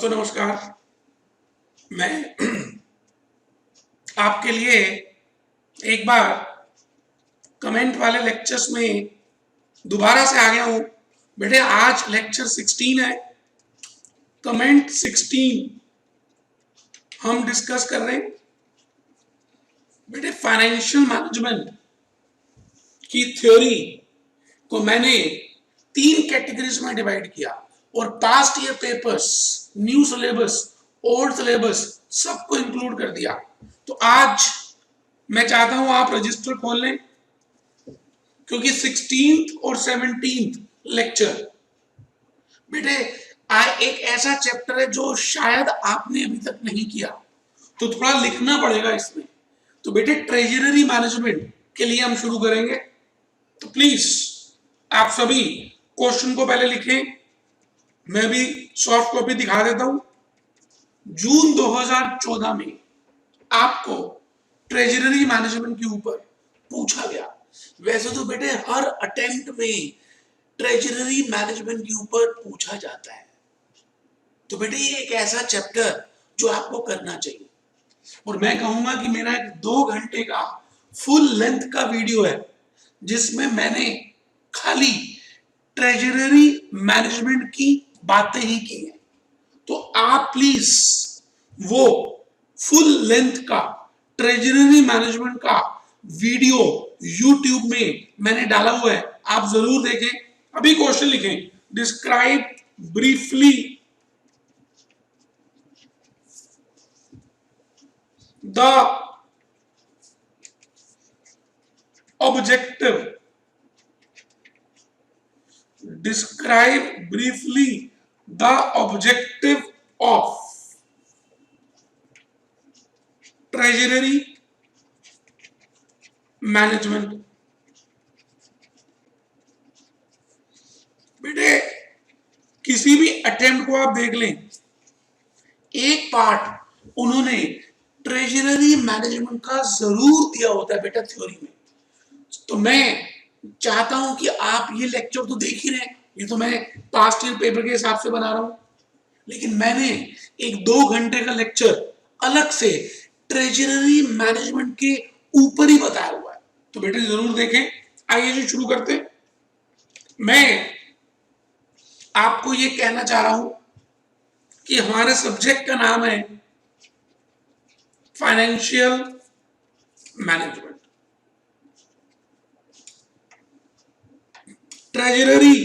दोस्तों नमस्कार। मैं आपके लिए एक बार कमेंट वाले लेक्चर्स में दोबारा से आ गया हूं। बेटे आज लेक्चर 16 है, कमेंट 16 हम डिस्कस कर रहे हैं। बेटे फाइनेंशियल मैनेजमेंट की थ्योरी को मैंने 3 कैटेगरीज में डिवाइड किया और past year papers, new syllabus, old syllabus सबको इंक्लूड कर दिया। तो आज मैं चाहता हूं आप रजिस्टर खोल लें, क्योंकि 16th और 17th लेक्चर बेटे एक ऐसा चैप्टर है जो शायद आपने अभी तक नहीं किया, तो थोड़ा लिखना पड़ेगा इसमें। तो बेटे ट्रेजरी मैनेजमेंट के लिए हम शुरू करेंगे, तो प्लीज आप सभी क्वेश्चन को पहले लिखें। मैं भी सॉफ्ट कॉपी दिखा देता हूं। जून 2014 में आपको ट्रेजरी मैनेजमेंट के ऊपर पूछा गया। वैसे तो बेटे हर अटेम्प्ट में ट्रेजरी मैनेजमेंट के ऊपर पूछा जाता है, तो बेटे ये एक ऐसा चैप्टर जो आपको करना चाहिए। और मैं कहूंगा कि मेरा एक 2 घंटे का फुल लेंथ का वीडियो है जिसमें मैंने खाली ट्रेजरी मैनेजमेंट की बातें ही की हैं। तो आप प्लीज वो फुल लेंथ का ट्रेजरी मैनेजमेंट का वीडियो YouTube में मैंने डाला हुआ है, आप जरूर देखें। अभी क्वेश्चन लिखें, describe briefly the objective, describe briefly the objective of treasury management। बेटे किसी भी अटेम्प्ट को आप देख लें, एक पार्ट उन्होंने ट्रेजरी मैनेजमेंट का जरूर दिया होता है बेटा थ्योरी में। तो मैं चाहता हूं कि आप ये लेक्चर तो देख ही रहे हैं, ये तो मैं पास्ट ईयर पेपर के हिसाब से बना रहा हूं, लेकिन मैंने एक 2 घंटे का लेक्चर अलग से ट्रेजरी मैनेजमेंट के ऊपर ही बताया हुआ है, तो बेटे जरूर देखें। आइए जी शुरू करते हैं। मैं आपको ये कहना चाह रहा हूं कि हमारे सब्जेक्ट का नाम है financial management. Treasury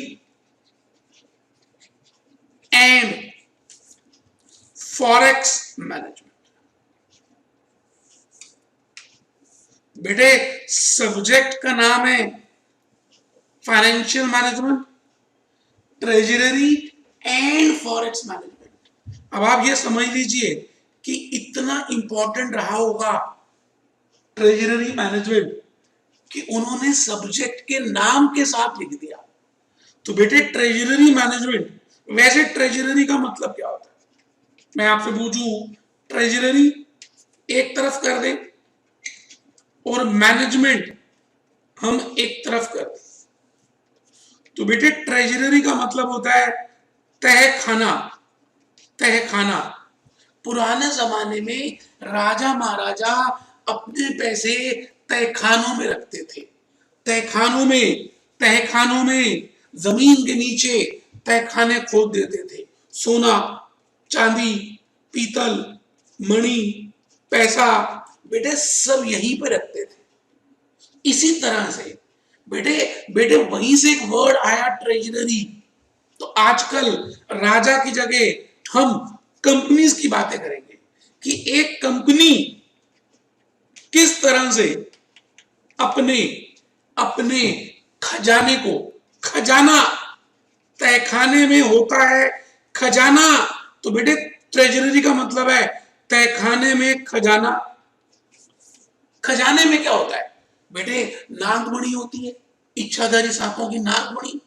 and forex management. बेटे सब्जेक्ट का नाम है financial management, treasury and forex management. अब आप ये समझ लीजिए कि इतना इंपॉर्टेंट रहा होगा ट्रेजरी मैनेजमेंट कि उन्होंने सब्जेक्ट के नाम के साथ लिख दिया। तो बेटे ट्रेजरी मैनेजमेंट, वैसे ट्रेजरी का मतलब क्या होता है? मैं आपसे पूछूं, ट्रेजरी एक तरफ कर दें और मैनेजमेंट हम एक तरफ कर दें, तो बेटे ट्रेजरी का मतलब होता है तहखाना। तहखाना पुराने जमाने में राजा महाराजा अपने पैसे तहखानों में रखते थे। तहखानों में जमीन के नीचे तहखाने खोद देते थे। सोना, चांदी, पीतल, मणि, पैसा बेटे सब यहीं पे रखते थे। इसी तरह से बेटे वहीं से एक वर्ड आया ट्रेजरी। तो आजकल राजा की जगह हम कंपनीज की बातें करेंगे कि एक कंपनी किस तरह से अपने खजाने को, खजाना तहखाने में होता है खजाना, तो बेटे ट्रेजरी का मतलब है तहखाने में खजाना। खजाने में क्या होता है बेटे? नागमणि होती है, इच्छाधारी सांपों की नागमणि।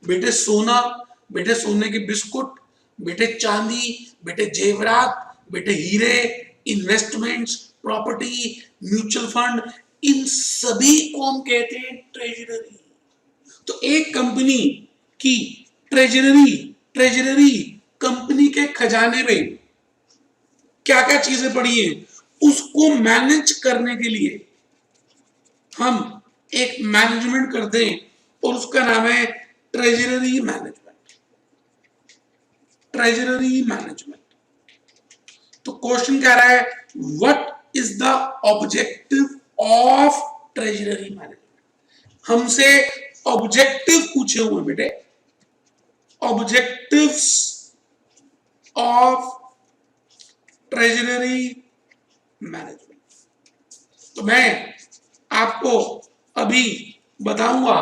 बेटे सोना, बेटे सोने के बिस्कुट, बेटे चांदी, बेटे जेवरात, बेटे हीरे, इन्वेस्टमेंट्स, प्रॉपर्टी, म्यूचुअल फंड, इन सभी को हम कहते हैं ट्रेजरी। तो एक कंपनी की ट्रेजरी कंपनी के खजाने में क्या क्या चीजें पड़ी हैं उसको मैनेज करने के लिए हम एक मैनेजमेंट करते हैं और उसका नाम है ट्रेजरी मैनेजमेंट। Treasury management. तो क्वेश्चन कह रहा है what is the objective of treasury management. हमसे ऑब्जेक्टिव पूछे हुए बेटे, ऑब्जेक्टिव्स ऑफ ट्रेजरी मैनेजमेंट। तो मैं आपको अभी बताऊंगा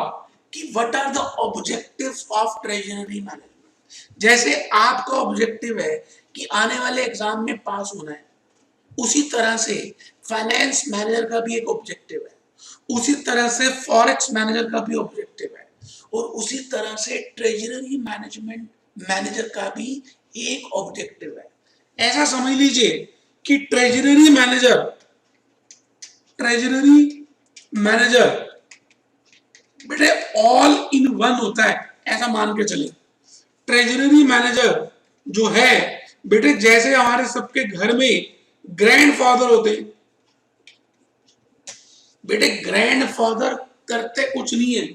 कि what are the objectives of treasury management. जैसे आपका ऑब्जेक्टिव है कि आने वाले एग्जाम में पास होना है, उसी तरह से फाइनेंस मैनेजर का भी एक ऑब्जेक्टिव है, उसी तरह से फॉरेक्स मैनेजर का भी ऑब्जेक्टिव है, और उसी तरह से ट्रेजरी मैनेजमेंट मैनेजर का भी एक ऑब्जेक्टिव है। ऐसा समझ लीजिए कि ट्रेजरी मैनेजर बेटे ऑल इन वन होता है, ऐसा मान के चले। ट्रेजरी मैनेजर जो है बेटे जैसे हमारे सबके घर में ग्रैंडफादर होते हैं, बेटे ग्रैंडफादर करते कुछ नहीं है,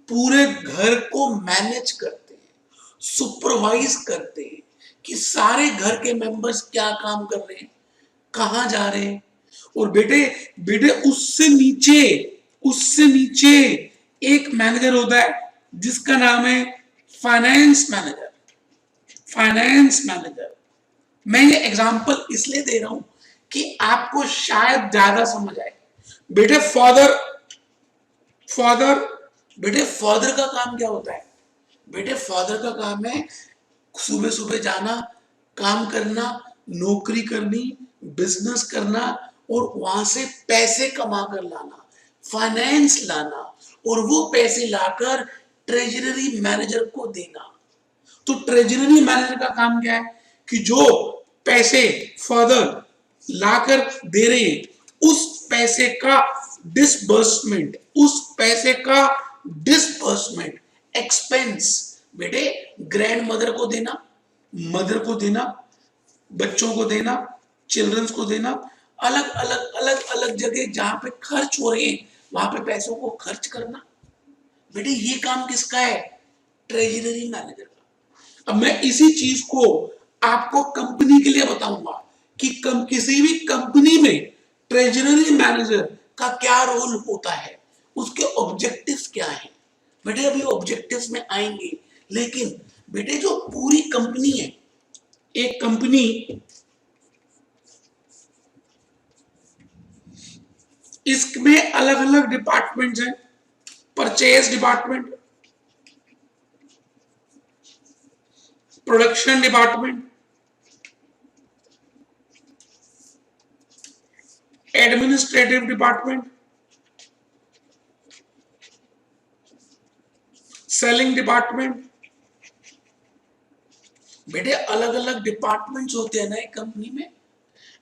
पूरे घर को मैनेज करते हैं, सुपरवाइज करते हैं कि सारे घर के मेंबर्स क्या काम कर रहे हैं, कहां जा रहे हैं। और बेटे बेटे उससे नीचे एक मैनेजर होता है जिसका नाम है फाइनेंस मैनेजर। Finance manager. मैं ये एग्जांपल इसलिए दे रहा हूं कि आपको शायद ज्यादा समझ आए। बेटे फादर का काम क्या होता है? बेटे फादर का काम है सुबह सुबह जाना, काम करना, नौकरी करनी, बिजनेस करना और वहां से पैसे कमा कर लाना, फाइनेंस लाना, और वो पैसे लाकर ट्रेजरी मैनेजर को देना। तो ट्रेजरी मैनेजर का काम क्या है कि जो पैसे फादर लाकर दे रहे हैं उस पैसे का डिसबर्समेंट एक्सपेंस बेटे ग्रैंड मदर को देना, मदर को देना, बच्चों को देना, चिल्ड्रंस को देना, अलग अलग जगह जहां पे खर्च हो रहे हैं वहां पे पैसों को खर्च करना। बेटे ये काम किसका है? ट्रेजरी मैनेजर का। अब मैं इसी चीज को आपको कंपनी के लिए बताऊंगा कि किसी भी कंपनी में ट्रेजरी मैनेजर का क्या रोल होता है, उसके ऑब्जेक्टिव्स क्या है। बेटे अभी ऑब्जेक्टिव्स में आएंगे, लेकिन बेटे जो पूरी कंपनी है, एक कंपनी इसमें अलग अलग डिपार्टमेंट्स हैं। Purchase department, production department, administrative department, selling department. बेटे अलग अलग डिपार्टमेंट्स होते हैं ना एक कंपनी में।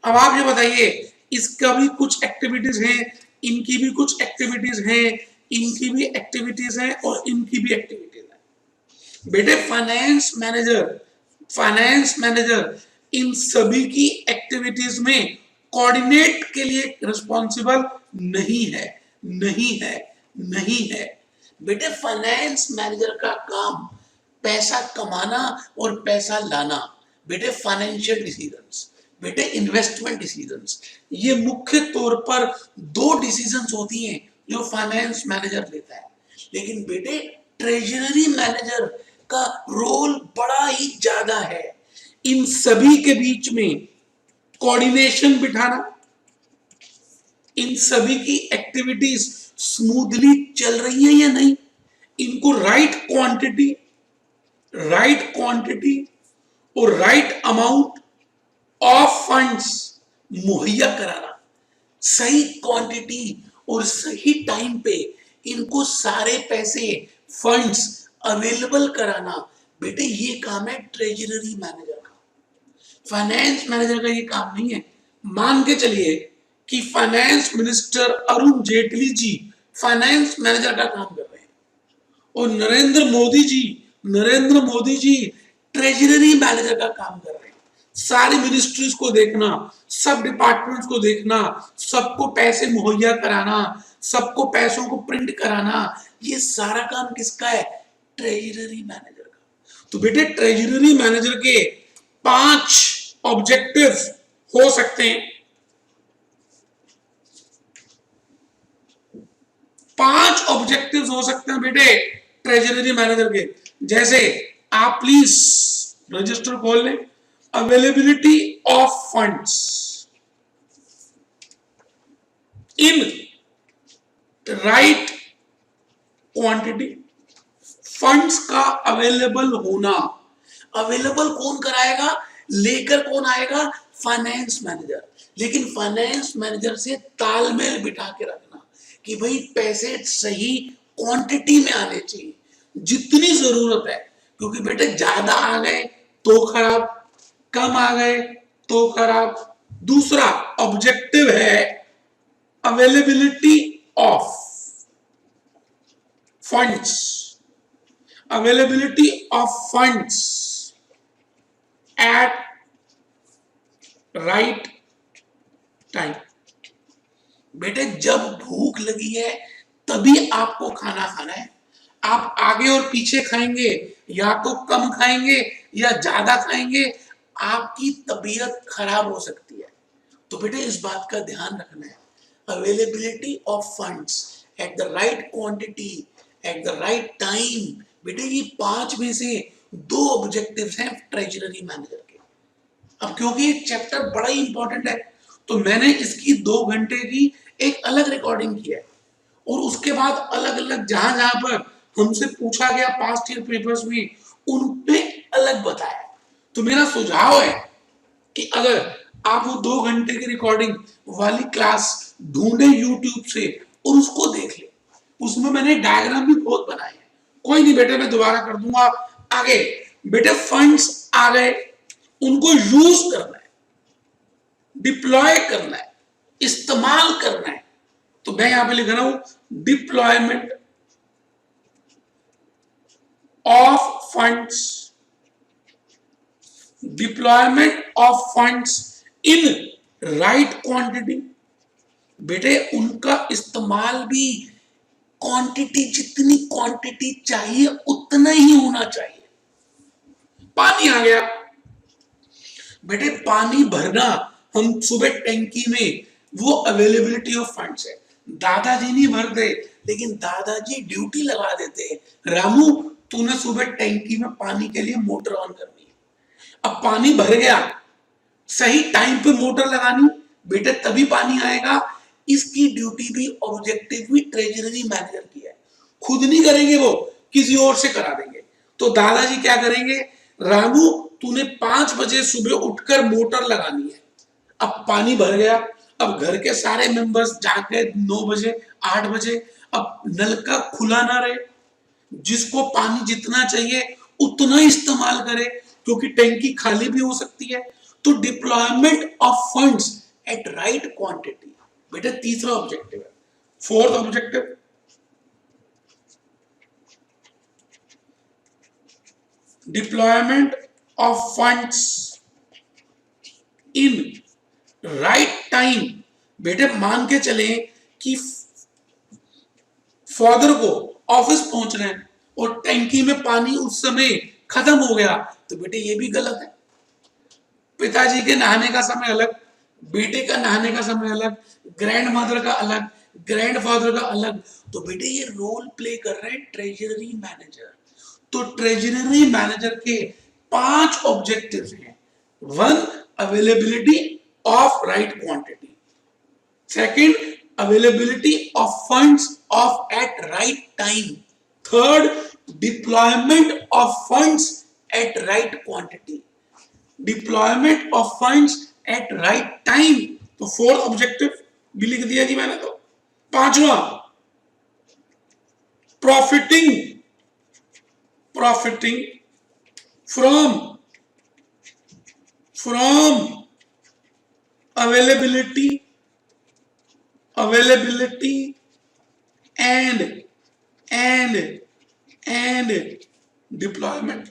अब आप ये बताइए, इसका भी कुछ एक्टिविटीज हैं, इनकी भी कुछ एक्टिविटीज हैं, इनकी भी एक्टिविटीज हैं और इनकी भी एक्टिविटीज हैं। बेटे फाइनेंस मैनेजर इन सभी की एक्टिविटीज में कोऑर्डिनेट के लिए रिस्पॉन्सिबल नहीं है। बेटे फाइनेंस मैनेजर का काम पैसा कमाना और पैसा लाना। बेटे फाइनेंशियल डिसीजंस, बेटे इन्वेस्टमेंट डिसीजंस, ये मुख्य तौर पर दो डिसीजंस होती हैं जो फाइनेंस मैनेजर लेता है। लेकिन बेटे ट्रेजरी मैनेजर का रोल बड़ा ही ज्यादा है। इन सभी के बीच में कोऑर्डिनेशन बिठाना, इन सभी की एक्टिविटीज स्मूथली चल रही है या नहीं, इनको राइट क्वांटिटी और राइट अमाउंट ऑफ फंड्स मुहैया कराना, सही क्वांटिटी और सही टाइम पे इनको सारे पैसे फंड्स अवेलेबल कराना। बेटे ये काम है ट्रेजरी मैनेजर का, फाइनेंस मैनेजर का ये काम नहीं है। मान के चलिए कि finance minister Arun Jaitley ji finance manager का काम कर रहे हैं और नरेंद्र मोदी जी ट्रेजरी मैनेजर का काम कर रहे हैं। सारी मिनिस्ट्रीज को देखना, सब डिपार्टमेंट्स को देखना, सबको पैसे मुहैया कराना, सबको पैसों को प्रिंट कराना, ये सारा काम किसका है? ट्रेजरी मैनेजर का। तो बेटे ट्रेजरी मैनेजर के 5 ऑब्जेक्टिव्स हो सकते हैं। 5 ऑब्जेक्टिव्स हो सकते हैं बेटे ट्रेजरी मैनेजर के। जैसे आप प्लीज रजिस्टर खोल लें। Availability of funds in right quantity. Funds का अवेलेबल होना। अवेलेबल कौन कराएगा? लेकर कौन आएगा? Finance manager. लेकिन फाइनेंस मैनेजर से तालमेल बिठा के रखना कि भाई पैसे सही क्वांटिटी में आने चाहिए, जितनी जरूरत है। क्योंकि बेटे ज्यादा आ गए तो खराब, कम आ गए तो खराब। दूसरा ऑब्जेक्टिव है availability of funds. Availability of funds at right time. बेटे जब भूख लगी है तभी आपको खाना खाना है। आप आगे और पीछे खाएंगे, या तो कम खाएंगे या ज्यादा खाएंगे, आपकी तबीयत खराब हो सकती है। तो बेटे इस बात का ध्यान रखना है। Availability of funds at the right quantity eight the right time. बेटे ये 5 में से 2 ऑब्जेक्टिव्स हैं ट्रेजरी मैनेजर के। अब क्योंकि ये चैप्टर बड़ा ही इंपॉर्टेंट है, तो मैंने इसकी 2 घंटे की एक अलग रिकॉर्डिंग की है, और उसके बाद अलग अलग जहां जहां पर हमसे पूछा गया पास्ट ईयर पेपर्स में, उन पे अलग बताया। तो मेरा सुझाव है कि अगर आप वो 2 घंटे की रिकॉर्डिंग वाली क्लास ढूंढे यूट्यूब से और उसको देख ले, उसमें मैंने डायग्राम भी बहुत बनाए हैं। कोई नहीं बेटे, मैं दोबारा कर दूंगा। आगे बेटे फंड्स आ गए, उनको यूज करना है, डिप्लॉय करना है, इस्तेमाल करना है। तो मैं यहां पे लिख रहा हूं deployment of funds. Deployment of funds in right quantity. बेटे उनका इस्तेमाल भी क्वांटिटी, जितनी क्वांटिटी चाहिए उतना ही होना चाहिए। पानी आ गया, बेटे पानी भरना हम सुबह टैंकी में, वो अवेलेबिलिटी ऑफ फंड्स है। दादाजी नहीं भरते, लेकिन दादाजी ड्यूटी लगा देते, रामू तूने सुबह टैंकी में पानी के लिए मोटर ऑन करनी है। अब पानी भर गया, सही टाइम पे मोटर लगानी बेटे, तभी पानी आएगा। इसकी ड्यूटी भी ऑब्जेक्टिव भी ट्रेजरी मैनेजर की है। खुद नहीं करेंगे, वो किसी और से करा देंगे। तो दादाजी क्या करेंगे? रामू तूने 5 बजे सुबह उठकर मोटर लगानी है। अब पानी भर गया, अब घर के सारे मेंबर्स जाके 9 बजे 8 बजे, अब नलका खुला ना रहे, जिसको पानी जितना चाहिए उतना इस्तेमाल करे, क्योंकि टैंकी खाली भी हो सकती है। तो deployment of funds at right quantity बेटा तीसरा ऑब्जेक्टिव है। Fourth objective deployment of funds in right time. बेटे मान के चले कि फादर को ऑफिस पहुंचना है और टैंकी में पानी उस समय खत्म हो गया, तो बेटे ये भी गलत है। पिताजी के नहाने का समय अलग, बेटे का नहाने का समय अलग, ग्रैंड मदर का अलग, ग्रैंड फादर का अलग। तो बेटे ये रोल प्ले कर रहे हैं ट्रेजरी मैनेजर। तो ट्रेजरी मैनेजर के 5 ऑब्जेक्टिव्स हैं। 1 availability of right quantity, second availability of funds of at right time, third deployment of funds at right quantity, deployment of funds at right time. तो fourth objective भी लिख दिया जी मैंने। तो पांचवा profiting from availability and deployment.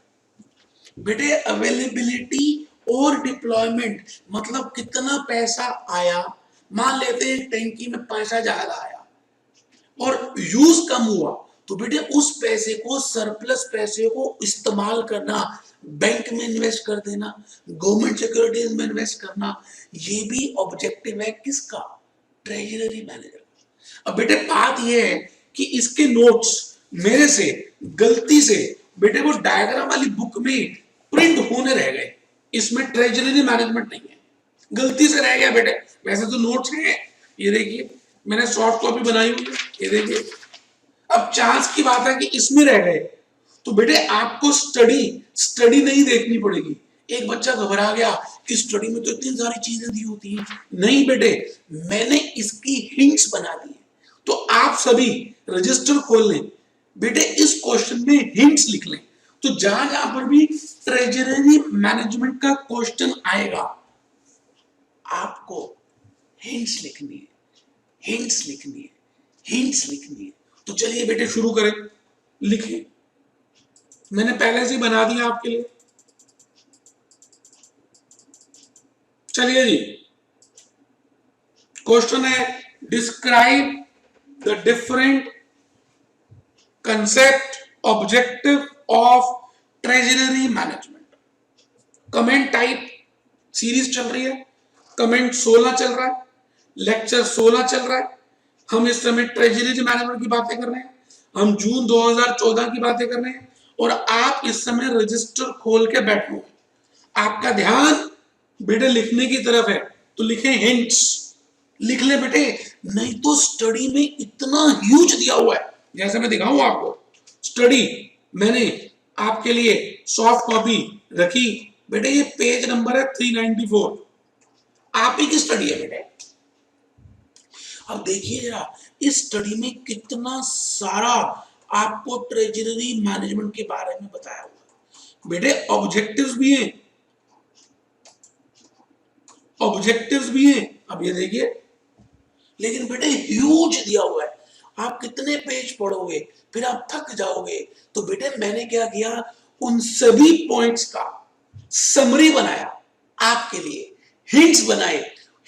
बेटे availability और डिप्लॉयमेंट मतलब कितना पैसा आया, मान लेते हैं टैंकी में पैसा ज्यादा आया और यूज कम हुआ, तो बेटे उस पैसे को, सरप्लस पैसे को इस्तेमाल करना, बैंक में इन्वेस्ट कर देना, गवर्नमेंट सिक्योरिटीज में इन्वेस्ट करना, ये भी ऑब्जेक्टिव है किसका, ट्रेजरी मैनेजर। अब बेटे बात यह है कि इसके नोट्स मेरे से गलती से बेटे वो डायग्राम वाली बुक में प्रिंट होने रह गए, इसमें ट्रेजरी मैनेजमेंट नहीं है, गलती से रह गया बेटे। वैसे तो नोट्स हैं, ये देखिए मैंने सॉफ्ट कॉपी बनाई हुई है, ये देखिए। अब चांस की बात है कि इसमें रह गए, तो बेटे आपको स्टडी नहीं देखनी पड़ेगी। एक बच्चा घबरा गया कि स्टडी में तो इतनी सारी चीजें दी होती हैं, नहीं बेटे मैंने इसकी हिंट्स बना दी है। तो आप सभी रजिस्टर खोल लें बेटे, इस क्वेश्चन में हिंट्स लिख लें, तो जहां जहां पर भी ट्रेजरी मैनेजमेंट का क्वेश्चन आएगा आपको हिंट्स लिखनी है, हिंट्स लिखनी है, हिंट्स लिखनी है। तो चलिए बेटे शुरू करें, लिखें, मैंने पहले से बना दिया आपके लिए। चलिए जी, क्वेश्चन है describe the different concept objective of treasury management. Comment type series चल रही है, कमेंट 16 चल रहा है, लेक्चर 16 चल रहा है। हम इस समय ट्रेजरी मैनेजमेंट की बातें कर रहे हैं, हम जून 2014 की बातें कर रहे हैं, और आप इस समय रजिस्टर खोल के बैठे हो, आपका ध्यान बेटे लिखने की तरफ है, तो लिखें हिंट्स, लिख ले बेटे, नहीं तो स्टडी में इतना ह्यूज दिया हुआ है, जैसे मैं दिखाऊं आपको स्टडी मैंने आपके लिए सॉफ्ट कॉपी रखी बेटे, ये पेज नंबर है 394, आप ही की स्टडी है बेटे। अब देखिए जरा इस स्टडी में कितना सारा आपको ट्रेजरी मैनेजमेंट के बारे में बताया हुआ है बेटे। ऑब्जेक्टिव्स भी हैं, ऑब्जेक्टिव्स भी हैं, अब ये देखिए, लेकिन बेटे ह्यूज दिया हुआ है, आप कितने पेज पढ़ोगे फिर आप थक जाओगे। तो बेटे मैंने क्या किया, उन सभी पॉइंट्स का समरी बनाया आपके लिए, हिंट्स बनाए,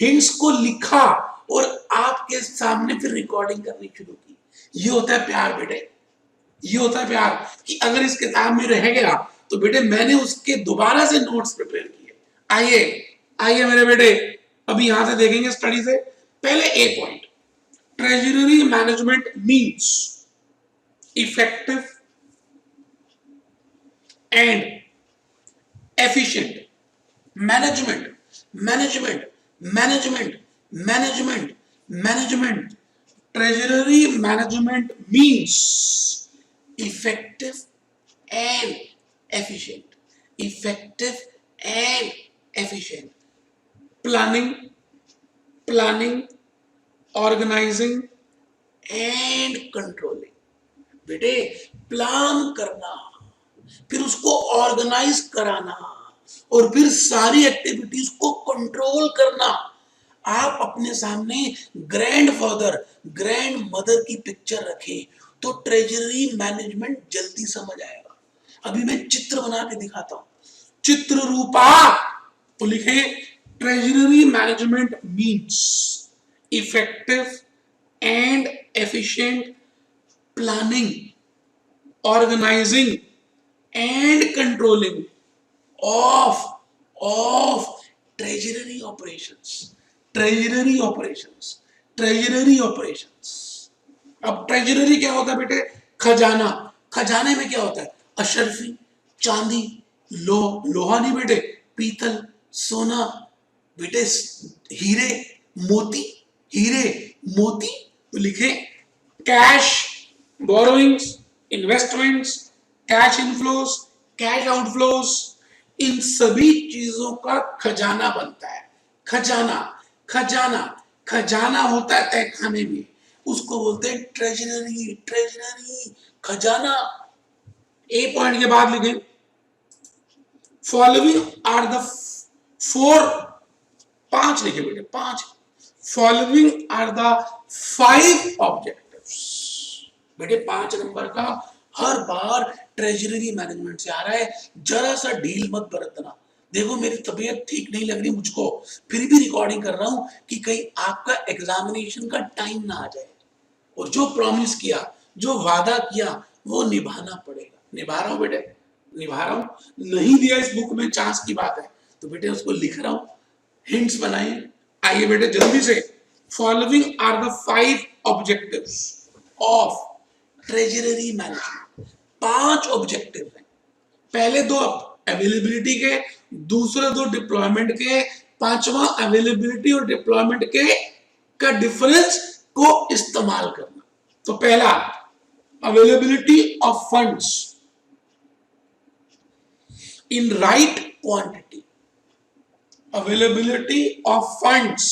हिंट्स को लिखा और आपके सामने फिर रिकॉर्डिंग करनी शुरू की। ये होता है प्यार बेटे, ये होता है प्यार कि अगर इस किताब में रह गया तो बेटे मैंने उसके दोबारा से नोट्स प्रिपेयर किए। आइए आइए मेरे बेटे, अभी यहां से देखेंगे स्टडी से। पहले A point, treasury management means effective and efficient management, management management management management. Treasury management means effective and efficient, effective and efficient, planning, planning, organizing and controlling। बेटे प्लान करना, फिर उसको ऑर्गेनाइज कराना और फिर सारी एक्टिविटीज को कंट्रोल करना। आप अपने सामने ग्रैंडफादर, ग्रैंड मदर की पिक्चर रखें तो ट्रेजरी मैनेजमेंट जल्दी समझ आएगा। अभी मैं चित्र बना के दिखाता हूं, चित्र रूपा, तो लिखे treasury management means effective and efficient planning, organizing and controlling of treasury operations, treasury operations, treasury operations. अब ट्रेजरी क्या होता है बेटे, खजाना, खजाने में क्या होता है, अशर्फी, चांदी, लोहा नहीं बेटे, पीतल, सोना, बेटे हीरे मोती, हीरे मोती। तो लिखे cash, borrowings, investments, cash inflows, cash outflows, इन सभी चीजों का खजाना बनता है। खजाना, खजाना, खजाना होता है तहखाने में, उसको बोलते हैं ट्रेजरी, ट्रेजरी खजाना। ए पॉइंट के बाद लिखें फॉलोइंग आर द फोर, 5 लिखे बेटे, 5, फॉलोइंग आर द 5 ऑब्जेक्टिव्स। बेटे 5 नंबर का हर बार ट्रेजरी मैनेजमेंट से आ रहा है। जरा सा ढील मत बरतना। देखो मेरी तबीयत ठीक नहीं लग रही मुझको, फिर भी रिकॉर्डिंग कर रहा हूं कि कहीं आपका एग्जामिनेशन का टाइम ना आ जाए। और जो प्रॉमिस किया, जो वादा किया, वो निभाना पड़ेगा। निभा रहा हूं बेटे, निभा रहा हूं। नहीं दिया इस बुक में, चांस की बात है, तो बेटे उसको लिख रहा हूं, हिंट्स बनाइए। आइए बेटे जल्दी से, following are the 5 objectives of treasury management. 5 objective हैं। पहले 2 अवेलेबिलिटी के, दूसरे 2 डिप्लॉयमेंट के, पांचवा अवेलेबिलिटी और डिप्लॉयमेंट के का डिफरेंस को इस्तेमाल करना। तो पहला, availability of funds in right quantity. Availability of funds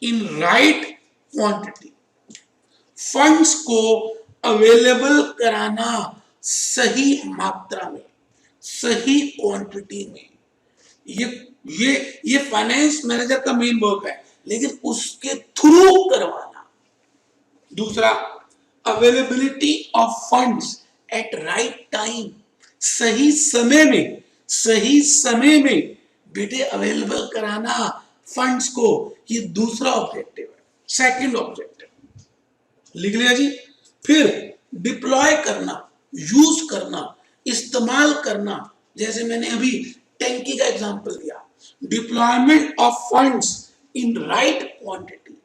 in right quantity. Funds को अवेलेबल कराना सही मात्रा में, सही क्वांटिटी में। ये फाइनेंस मैनेजर का मेन वर्क है, लेकिन उसके थ्रू करवाना। दूसरा, availability of funds at right time. सही समय में, सही समय में बेटे अवेलेबल कराना फंड्स को, ये दूसरा ऑब्जेक्टिव है। सेकंड ऑब्जेक्टिव लिख लिया जी। फिर डिप्लॉय करना, यूज करना, इस्तेमाल करना। जैसे मैंने अभी टैंकी का एग्जांपल दिया, deployment of funds in right quantity,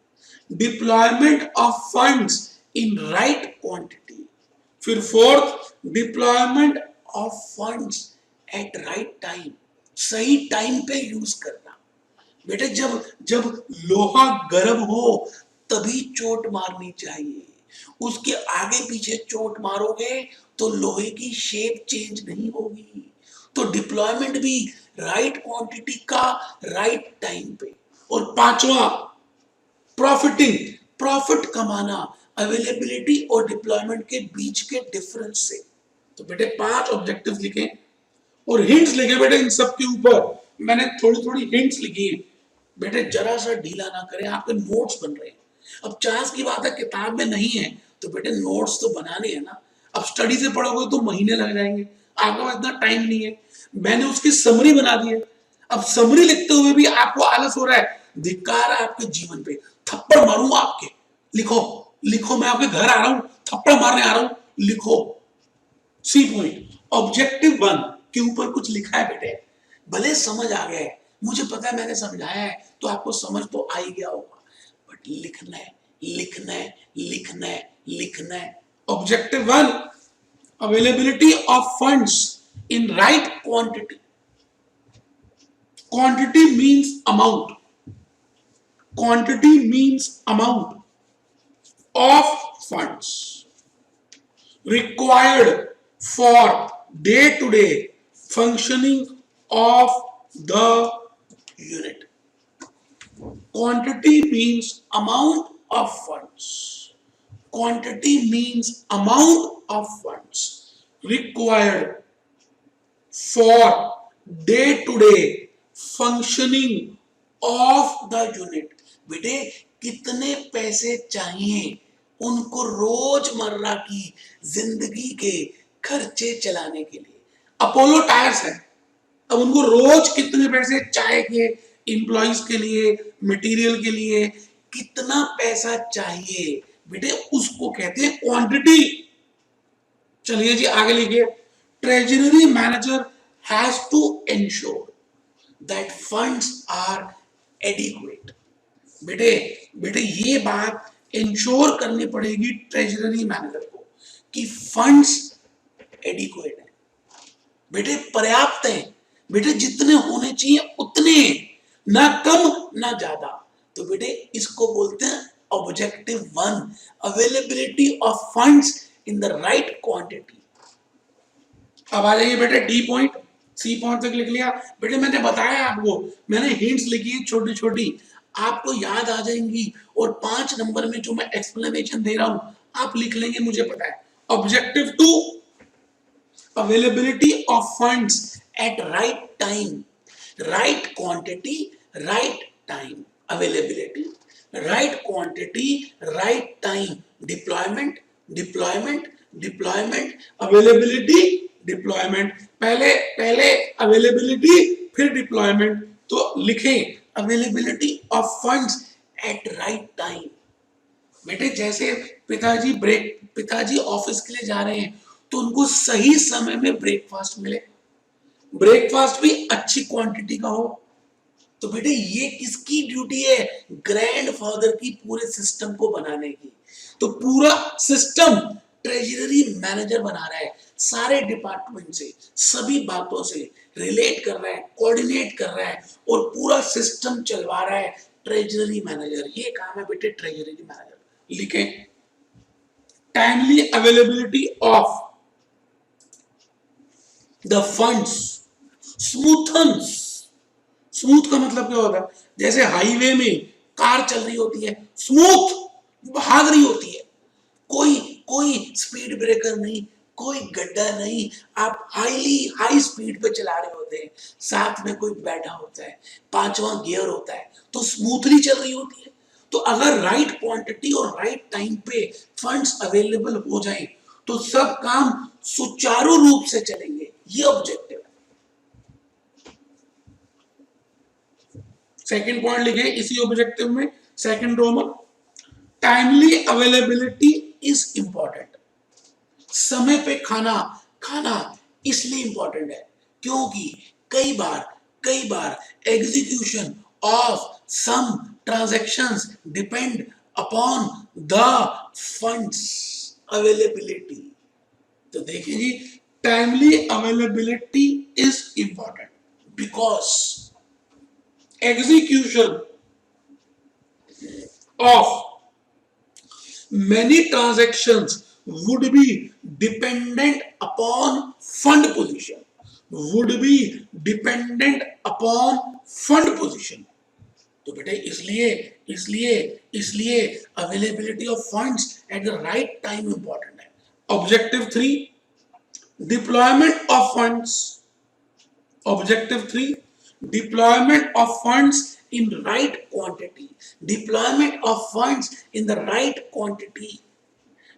deployment of funds in right quantity. फिर fourth, deployment of funds at right time. सही टाइम पे यूज करना। बेटे जब जब लोहा गर्म हो तभी चोट मारनी चाहिए। उसके आगे पीछे चोट मारोगे तो लोहे की शेप चेंज नहीं होगी। तो डिप्लॉयमेंट भी राइट क्वांटिटी का, राइट टाइम पे। और पांचवा, प्रॉफिटिंग, प्रॉफिट कमाना अवेलेबिलिटी और डिप्लॉयमेंट के बीच के डिफरेंस से। तो बेटे 5 ऑब्जेक्टिव्स लिखे और हिंट्स लिखे बेटे। इन सब के ऊपर मैंने थोड़ी थोड़ी हिंट्स लिखी है। बेटे जरा सा ढीला ना करें, आपके नोट्स बन रहे हैं। अब चांस की बात है किताब में नहीं है, तो बेटे नोट्स तो बनाने हैं ना। अब स्टडी से पढ़ोगे तो महीने लग जाएंगे, आपके पास इतना टाइम नहीं है। मैंने उसकी समरी बना दी है। अब समरी लिखते हुए भी आपको आलस हो रहा है, धिक्कार है आपके जीवन पे। थप्पड़ मारूंगा आपके। लिखो, लिखो, मैं आपके घर आ रहा हूं, थप्पड़ मारने आ रहा हूं, लिखो। सी पॉइंट, ऑब्जेक्टिव 1 के ऊपर कुछ लिखा है बेटे। भले समझ आ गया है, मुझे पता है मैंने समझाया है तो आपको समझ तो आ ही गया होगा, बट लिखना है, लिखना है, लिखना है, लिखना है। Objective 1, availability of funds in right quantity. Quantity means amount, quantity means amount of funds required for day-to-day functioning of the unit. Quantity means amount of funds. Quantity means amount of funds required for day-to-day functioning of the unit. बेटे कितने पैसे चाहिए उनको रोजमर्रा की जिंदगी के खर्चे चलाने के लिए। अपोलो टायर्स है, अब उनको रोज कितने पैसे चाहिए, इंप्लॉइज के लिए, मटेरियल के लिए कितना पैसा चाहिए बेटे, उसको कहते हैं क्वांटिटी। चलिए जी आगे लिखिए। Treasury manager has to ensure that funds are adequate. बेटे बेटे ये बात इंश्योर करनी पड़ेगी ट्रेजरी मैनेजर को कि फंड्स एडिक्वेट है, बेटे पर्याप्त है, बेटे जितने होने चाहिए उतने, ना कम ना ज्यादा। तो बेटे इसको बोलते हैं objective 1, availability of funds in the right quantity. अब आ जाइए बेटे डी पॉइंट, सी पॉइंट तक लिख लिया। बेटे मैंने बताया आपको, मैंने हिंट्स लिखी है छोटी छोटी, आपको याद आ जाएंगी। और 5 नंबर में जो मैं एक्सप्लेनेशन दे रहा हूं आप लिख लेंगे, मुझे पता है। Objective 2, availability of funds at right time, right quantity, right time, availability, right quantity, right time, deployment, deployment, deployment, availability, deployment, पहले पहले अवेलेबिलिटी फिर डिप्लॉयमेंट। तो लिखें availability of funds at right time. बेटे जैसे पिताजी ऑफिस के लिए जा रहे हैं तो उनको सही समय में ब्रेकफास्ट मिले, ब्रेकफास्ट भी अच्छी क्वांटिटी का हो। तो बेटे ये किसकी ड्यूटी है? ग्रैंडफादर की, पूरे सिस्टम को बनाने की। तो पूरा सिस्टम ट्रेजरी मैनेजर बना रहा है, सारे डिपार्टमेंट से, सभी बातों से रिलेट कर रहा है, कोऑर्डिनेट कर रहा है और पूरा सिस्टम चलवा रहा है ट्रेजरी मैनेजर। ये काम है बेटे ट्रेजरी मैनेजर। लिखें timely availability of the funds smoothens. Smooth का मतलब क्या होता है? जैसे हाईवे में कार चल रही होती है, स्मूथ भाग रही होती है, कोई कोई स्पीड ब्रेकर नहीं, कोई गड्ढा नहीं, आप हाई स्पीड पे चला रहे होते हैं, साथ में कोई बैठा होता है, पांचवा गियर होता है, तो स्मूथली चल रही होती है। तो अगर राइट क्वांटिटी और राइट टाइम पे फंड्स अवेलेबल हो जाए तो सब काम सुचारू रूप से चलेंगे। ये ऑब्जेक्टिव है। सेकंड पॉइंट लिखे इसी ऑब्जेक्टिव में, सेकंड रो में, टाइमली अवेलेबिलिटी इज इंपॉर्टेंट। समय पे खाना इसलिए इंपॉर्टेंट है क्योंकि कई बार execution of some transactions depend upon the funds availability. तो देखिए जी, timely availability is important because execution of many transactions would be dependent upon fund position, would be dependent upon fund position। तो बेटे इसलिए availability of funds at the right time important है। Objective 3 deployment of funds, objective 3 deployment of funds in right quantity, deployment of funds in the right quantity।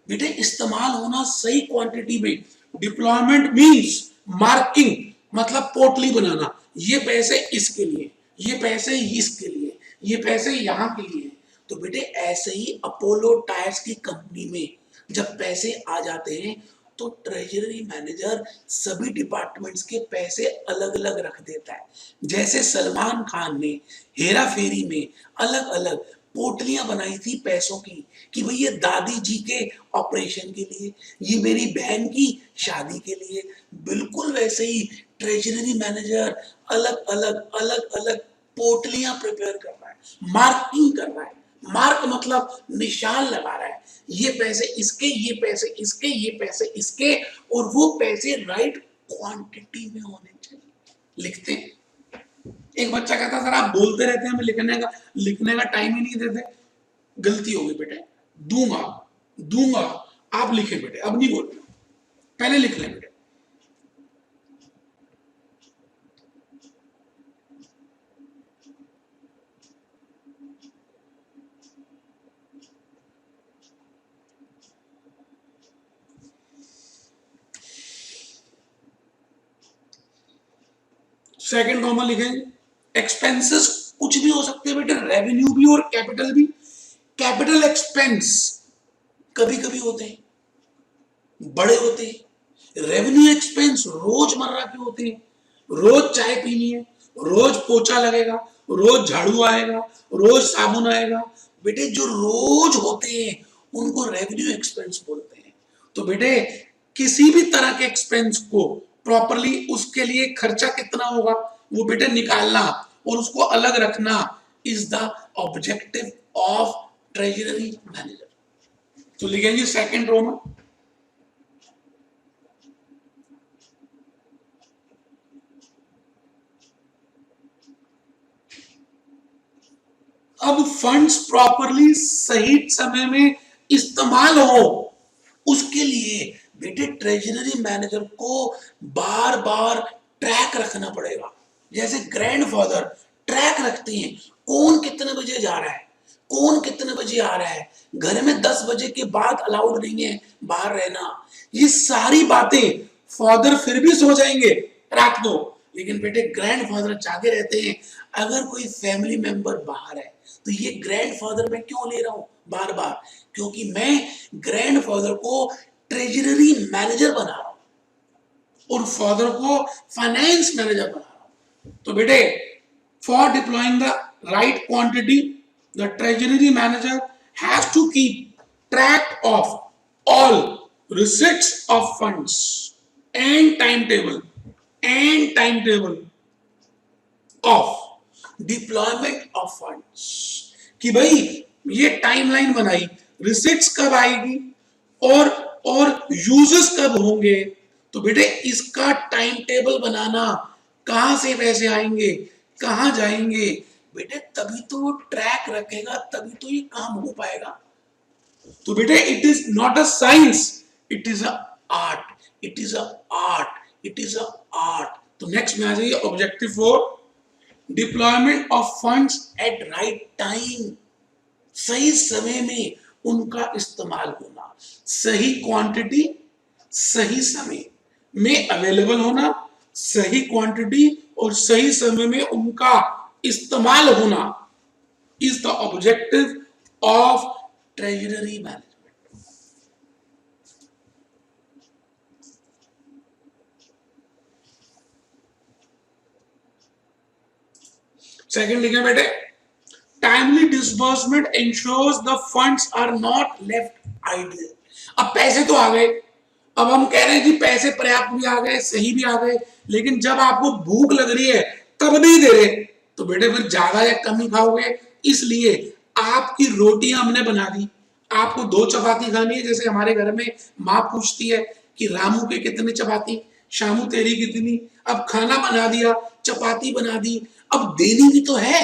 बेटे इस्तेमाल होना सही quantity में। Deployment means marking, मतलब पोटली बनाना, ये पैसे इसके लिए, ये पैसे इसके लिए, ये पैसे यहां के लिए। तो बेटे ऐसे ही अपोलो टायर्स की कंपनी में जब पैसे आ जाते हैं तो ट्रेजरी मैनेजर सभी डिपार्टमेंट्स के पैसे अलग अलग रख देता है। जैसे सलमान खान ने हेरा फेरी में अलग अलग पोटलियां बनाई थी पैसों की कि भाई ये दादी जी के ऑपरेशन के लिए, ये मेरी बहन की शादी के लिए, बिल्कुल वैसे ही ट्रेजरी मैनेजर अलग अलग पोटलियां प्रिपेयर कर रहा है, मार्किंग कर रहा है। मार्क मतलब निशान लगा रहा है, ये पैसे इसके, ये पैसे इसके, ये पैसे इसके, और वो पैसे राइट क्वांटिटी में होने चाहिए। लिखते हैं। एक बच्चा कहता सर आप बोलते रहते हैं, हमें लिखने का टाइम ही नहीं देते। गलती होगी बेटे, दूंगा आप लिखे बेटे, अब नहीं बोलना, पहले लिख लें बेटे। सेकंड कॉमन लिखेंगे। एक्सपेंसेस कुछ भी हो सकते हैं बेटे, रेवेन्यू भी और कैपिटल भी। कैपिटल एक्सपेंस कभी कभी होते हैं, बड़े होते हैं। रेवेन्यू एक्सपेंस रोजमर्रा के होते हैं, रोज चाय पीनी है, रोज पोछा लगेगा, रोज झाड़ू आएगा, रोज साबुन आएगा। बेटे जो रोज होते हैं उनको रेवेन्यू एक्सपेंस बोलते हैं। तो बेटे किसी भी तरह के एक्सपेंस को प्रॉपरली, उसके लिए खर्चा कितना होगा वो बेटे निकालना और उसको अलग रखना is the objective of treasury manager. तो लिखेंगे सेकंड रो में, अब फंड्स प्रॉपरली सही समय में इस्तेमाल हो उसके लिए बेटे ट्रेजरी मैनेजर को बार बार ट्रैक रखना पड़ेगा। जैसे ग्रैंडफादर ट्रैक रखते हैं, कौन कितने बजे जा रहा है, कौन कितने बजे आ रहा है। घर में 10 बजे के बाद अलाउड नहीं है बाहर रहना, ये सारी बातें फादर फिर भी सो जाएंगे रात को, लेकिन बेटे ग्रैंडफादर जागे रहते हैं। अगर कोई फैमिली मेंबर बाहर है तो ये ग्रैंडफादर मैं क्यों ले रहा हूं बार बार, क्योंकि मैं ग्रैंडफादर को ट्रेजरी मैनेजर बना रहा हूं और फादर को फाइनेंस मैनेजर बना रहा हूं। तो बेटे for deploying the right quantity the treasury manager has to keep track of all receipts of funds and timetable of deployment of funds, कि भाई ये टाइमलाइन बनाई, रिसिट्स कब आएगी और यूजेस कब होंगे। तो बेटे इसका टाइम टेबल बनाना, कहां से पैसे आएंगे कहां जाएंगे, बेटे तभी तो वो ट्रैक रखेगा, तभी तो ये काम हो पाएगा। तो बेटे it is not a science, it is a art, it is a art, it is a art. तो नेक्स्ट में आ जाइए objective 4, deployment of funds at right time, सही समय में उनका इस्तेमाल होना, सही क्वांटिटी सही समय में अवेलेबल होना, सही क्वांटिटी और सही समय में उनका इस्तेमाल होना is the objective of treasury management. Second लिखे बेटे, timely disbursement ensures the funds are not left idle. अब पैसे तो आ गए, अब हम कह रहे हैं कि पैसे पर्याप्त भी आ गए, सही भी आ गए, लेकिन जब आपको भूख लग रही है तब नहीं दे रहे, तो बेटे फिर ज्यादा या कम ही खाओगे। इसलिए आपकी रोटियां हमने बना दी, आपको 2 चपाती खानी है, जैसे हमारे घर में माँ पूछती है कि रामू के कितने चपाती, शामू तेरी कितनी। अब खाना बना दिया, चपाती बना दी, अब देनी भी तो है।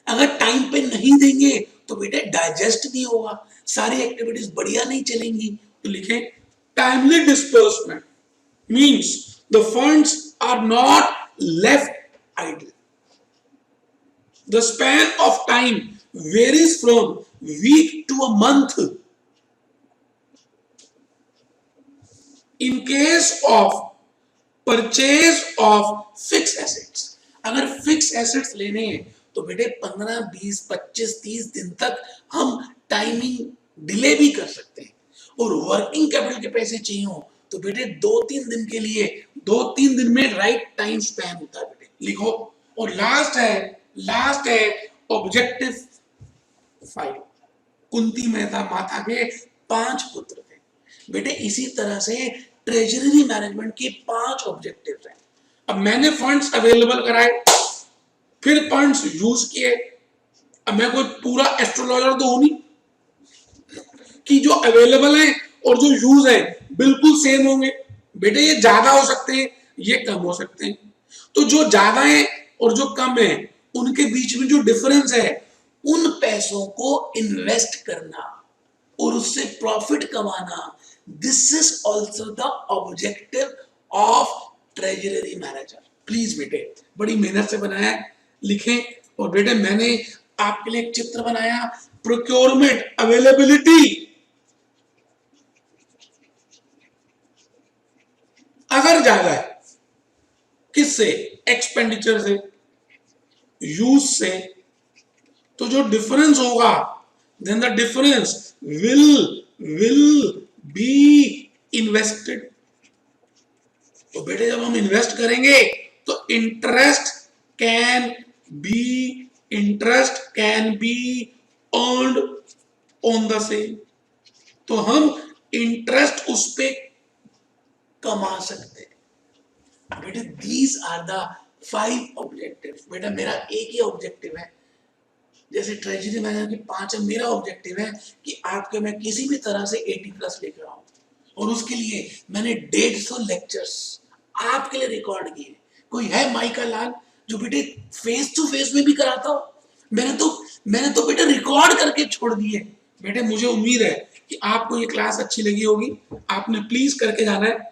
अगर टाइम पे नहीं देंगे तो बेटे डाइजेस्ट नहीं होगा, सारी एक्टिविटीज बढ़िया नहीं चलेंगी। तो लिखें timely disbursement means the funds are not left idle. The span of time varies from week to a month. In case of purchase of fixed assets, अगर फिक्स एसेट्स लेने हैं तो बेटे 15, 20, 25, 30 दिन तक हम टाइमिंग डिले भी कर सकते हैं। और वर्किंग कैपिटल के पैसे चाहिए हो तो बेटे 2-3 दिन के लिए 2-3 दिन में राइट टाइम स्पैन होता है बेटे, लिखो। और लास्ट है ऑब्जेक्टिव 5, कुंती मेहता माता के 5 पुत्र थे बेटे। इसी तरह से ट्रेजरी मैनेजमेंट के 5 ऑब्जेक्टिव्स हैं। अब मैंने फंड्स अवेलेबल कराए, फिर फंड्स यूज किए। अब मैं कोई पूरा एस्ट्रोलॉजर तो हूं नहीं कि जो अवेलेबल है और जो यूज है बिल्कुल सेम होंगे। बेटे ये ज्यादा हो सकते हैं, ये कम हो सकते हैं। तो जो ज्यादा है और जो कम है उनके बीच में जो डिफरेंस है, उन पैसों को इन्वेस्ट करना और उससे प्रॉफिट कमाना, this is also the objective of treasury manager. Please बेटे बड़ी मेहनत से बनाया है, लिखें। और बेटे मैंने आपके लिए एक चित्र बनाया, प्रोक्योरमेंट अवेलेबिलिटी। अगर ज्यादा है किससे, एक्सपेंडिचर से, यूज से, तो जो डिफरेंस होगा then the difference will be invested. तो बेटे जब हम इन्वेस्ट करेंगे तो interest can be earned on the same. तो हम इंटरेस्ट उस पे कमा सकते हैं। बेटे दीज आर द 5 ऑब्जेक्टिव्स। बेटा मेरा एक ही ऑब्जेक्टिव है, जैसे ट्रेजरी मैनेजर के 5 है, मेरा ऑब्जेक्टिव है कि आपके मैं किसी भी तरह से 80+ लेकर आऊं। और उसके लिए मैंने 150 लेक्चर्स आपके लिए रिकॉर्ड किए। कोई है माइका लाल जो बेटे फेस टू फेस में भी कराता हो? मैंने तो बेटे रिकॉर्ड करके छोड़ दिए। बेटे मुझे उम्मीद है कि आपको ये क्लास अच्छी लगी होगी। आपने प्लीज करके जाना है।